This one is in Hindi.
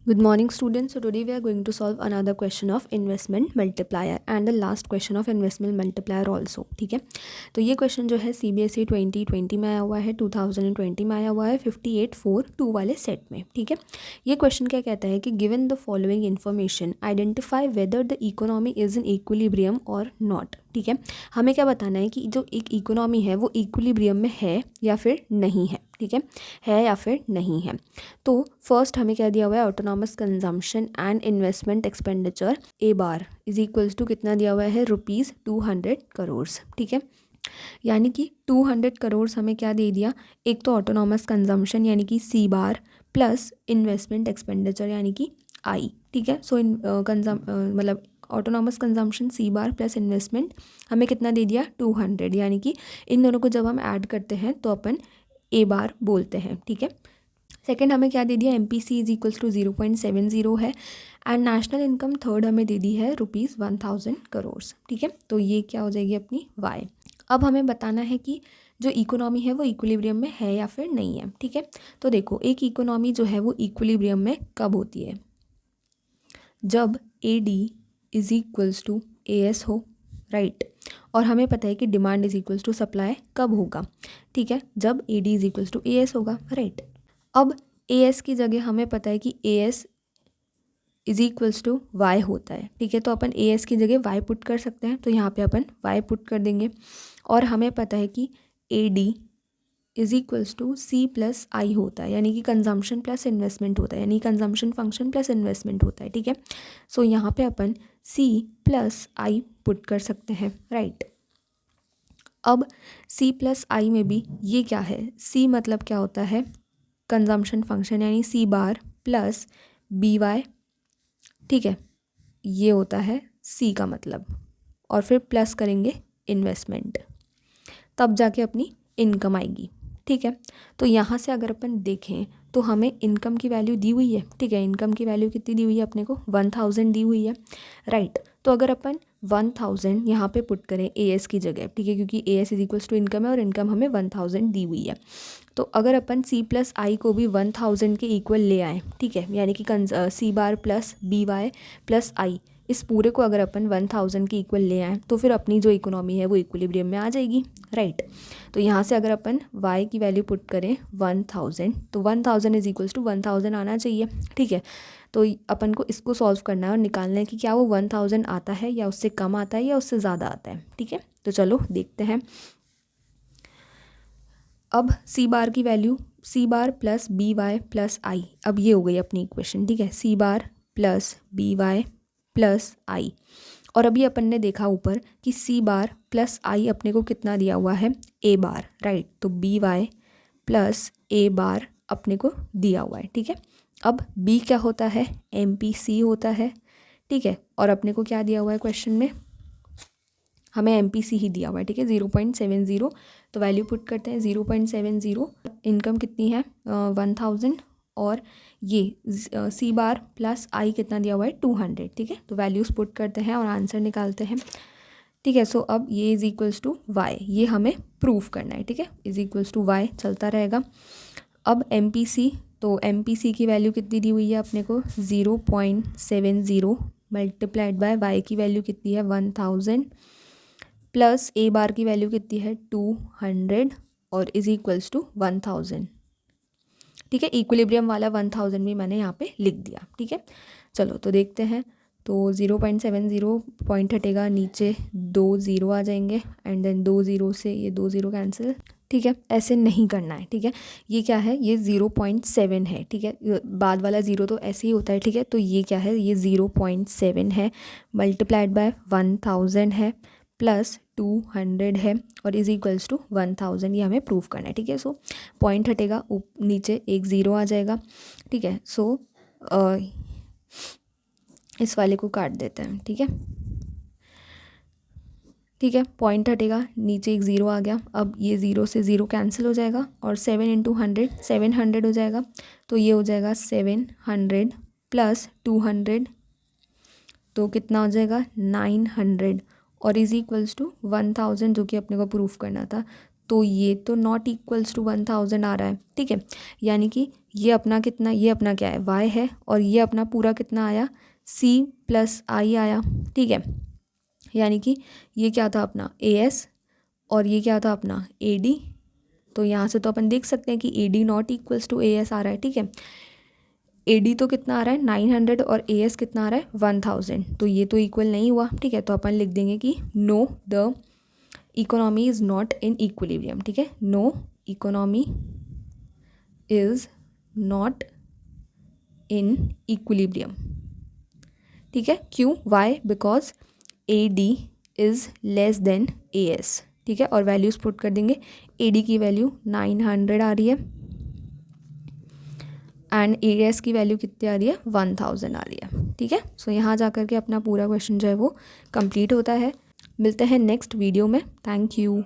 Good morning students. So today we are going to solve another question of investment multiplier and the last question of investment multiplier also. ठीक है, तो ये क्वेश्चन जो है CBSE 2020 में आया हुआ है, 2020 में आया हुआ है 58.4.2 वाले सेट में. ठीक है, ये क्वेश्चन क्या कहता है कि given the following information identify whether the economy is in equilibrium और नॉट. ठीक है, हमें क्या बताना है कि जो एक इकोनॉमी है वो इक्विलिब्रियम में है या फिर नहीं है. ठीक है या फिर नहीं है. तो फर्स्ट हमें क्या दिया हुआ है, autonomous consumption and investment expenditure A bar is equals to कितना दिया हुआ है, ₹200 करोड़. ठीक है, यानी कि 200 करोड़ हमें क्या दे दिया, एक तो ऑटोनॉमस कंजम्पशन यानी कि सी बार प्लस इन्वेस्टमेंट एक्सपेंडिचर यानी कि आई. ठीक है, सो मतलब ऑटोनॉमस कंजम्पशन सी बार प्लस इन्वेस्टमेंट हमें कितना दे दिया, 200, यानी कि इन दोनों को जब हम ऐड करते हैं तो अपन ए बार बोलते हैं. ठीक है, सेकेंड हमें क्या दे दिया, MPC इज इक्वल्स टू 0.70 है एंड नेशनल इनकम थर्ड हमें दे दी है ₹1000 करोड़. ठीक है, तो ये क्या हो जाएगी अपनी वाई. अब हमें बताना है कि जो इकोनॉमी है वो इक्विलिब्रियम में है या फिर नहीं है. ठीक है, तो देखो एक इकोनॉमी जो है वो इक्विलिब्रियम में कब होती है, जब AD is equals to AS हो, राइट. और हमें पता है कि demand is equals to supply कब होगा. ठीक है, जब AD is equals to AS होगा, राइट. अब AS की जगह हमें पता है कि AS is equals to Y होता है. ठीक है, तो अपन AS की जगह वाई पुट कर सकते हैं, तो यहाँ पे अपन वाई पुट कर देंगे. और हमें पता है कि AD is equals to C plus I होता है, यानी कि कंजम्पशन प्लस इन्वेस्टमेंट होता है, यानी कंजम्पशन फंक्शन प्लस इन्वेस्टमेंट होता है. ठीक है, सो यहाँ पे अपन C प्लस आई पुट कर सकते हैं, राइट. अब C प्लस आई में भी ये क्या है, C मतलब क्या होता है, कंजम्पशन फंक्शन यानी सी बार प्लस BY. ठीक है, ये होता है C का मतलब, और फिर प्लस करेंगे इन्वेस्टमेंट, तब जाके अपनी इनकम आएगी. ठीक है, तो यहाँ से अगर अपन देखें तो हमें इनकम की वैल्यू दी हुई है. ठीक है, इनकम की वैल्यू कितनी दी हुई है अपने को, 1000 दी हुई है, राइट. तो अगर अपन 1000 यहाँ पे पुट करें AS की जगह, ठीक है, क्योंकि AS is equals to income है और इनकम हमें 1000 दी हुई है. तो अगर अपन C प्लस आई को भी 1000 के इक्वल ले आएँ, ठीक है, यानी कि C bar plus BY plus I, इस पूरे को अगर अपन 1000 के इक्वल ले आएँ तो फिर अपनी जो इकोनॉमी है वो इक्विलिब्रियम में आ जाएगी, राइट. तो यहाँ से अगर अपन y की वैल्यू पुट करें 1000, तो 1000 इज इक्वल्स टू 1000 आना चाहिए. ठीक है, तो अपन को इसको सॉल्व करना है और निकालना है कि क्या वो 1000 आता है या उससे कम आता है या उससे ज़्यादा आता है. ठीक है, तो चलो देखते हैं. अब C बार की value C bar plus BY plus I, अब ये हो गई अपनी इक्वेशन. ठीक है, C bar plus BY plus I, और अभी अपन ने देखा ऊपर कि C बार प्लस आई अपने को कितना दिया हुआ है, A बार, राइट. तो BY प्लस A बार अपने को दिया हुआ है. ठीक है, अब B क्या होता है, MPC होता है. ठीक है, और अपने को क्या दिया हुआ है क्वेश्चन में, हमें MPC ही दिया हुआ है. ठीक है, 0.70, तो वैल्यू पुट करते हैं 0.70. इनकम कितनी है 1000, और ये C बार प्लस आई कितना दिया हुआ है 200. ठीक है, तो वैल्यूज़ पुट करते हैं और आंसर निकालते हैं. ठीक है, सो अब ये इज इक्वल्स टू वाई, ये हमें प्रूफ करना है. ठीक है, इज इक्वल्स टू वाई चलता रहेगा. अब MPC, तो MPC की वैल्यू कितनी दी हुई है अपने को, 0.70 मल्टीप्लाइड बाय वाई की वैल्यू कितनी है 1000 प्लस A बार की वैल्यू कितनी है 200 और इज इक्वल्स टू 1000. ठीक है, इक्विलिब्रियम वाला 1000 भी मैंने यहाँ पे लिख दिया. ठीक है, चलो तो देखते हैं. तो 0.70 पॉइंट हटेगा, नीचे 2 0 आ जाएंगे एंड देन 2 0 से ये 2 0 कैंसिल. ठीक है, ऐसे नहीं करना है. ठीक है, ये क्या है, ये 0.7 है. ठीक है, बाद वाला 0 तो ऐसे ही होता है. ठीक है, तो ये क्या है, ये 0.7 है मल्टीप्लाइड बाय 1000 है प्लस 200 है और इज इक्वल्स टू 1000. ये हमें प्रूव करना है. ठीक है, सो पॉइंट हटेगा, नीचे एक 0 आ जाएगा. ठीक है, सो इस वाले को काट देते हैं. ठीक है, ठीक है, पॉइंट हटेगा, नीचे एक 0 आ गया. अब ये 0 से 0 कैंसिल हो जाएगा और 7 इंटू 100 700 हो जाएगा. तो ये हो जाएगा 700 प्लस 200, तो कितना हो जाएगा 900 और इज इक्वल्स टू 1000 जो कि अपने को प्रूफ करना था. तो ये तो नॉट इक्वल्स टू 1000 आ रहा है, ठीक है। यानी कि ये अपना कितना, ये अपना क्या है, y है, और ये अपना पूरा कितना आया, c प्लस i आया, ठीक है। यानी कि ये क्या था अपना as और ये क्या था अपना ad। तो यहाँ से तो अपन देख सकते हैं कि ad not equals to as आ रहा है, ठीक है। ad तो कितना आ रहा है 900 और as कितना आ रहा है 1000, तो ये तो इक्वल नहीं हुआ, ठीक है। तो अपन लिख देंगे कि no the economy is not in equilibrium, ठीक है। No economy is not in equilibrium, ठीक है। क्यों, why, because A D is less than A S, ठीक है। और वैल्यूज़ पुट कर देंगे, ए डी की वैल्यू 900 आ रही है एंड ए एस की वैल्यू कितनी आ रही है 1000 आ रही है, ठीक है। सो यहाँ जा कर के अपना पूरा क्वेश्चन जो है वो कंप्लीट होता है। मिलते हैं नेक्स्ट वीडियो में, थैंक यू।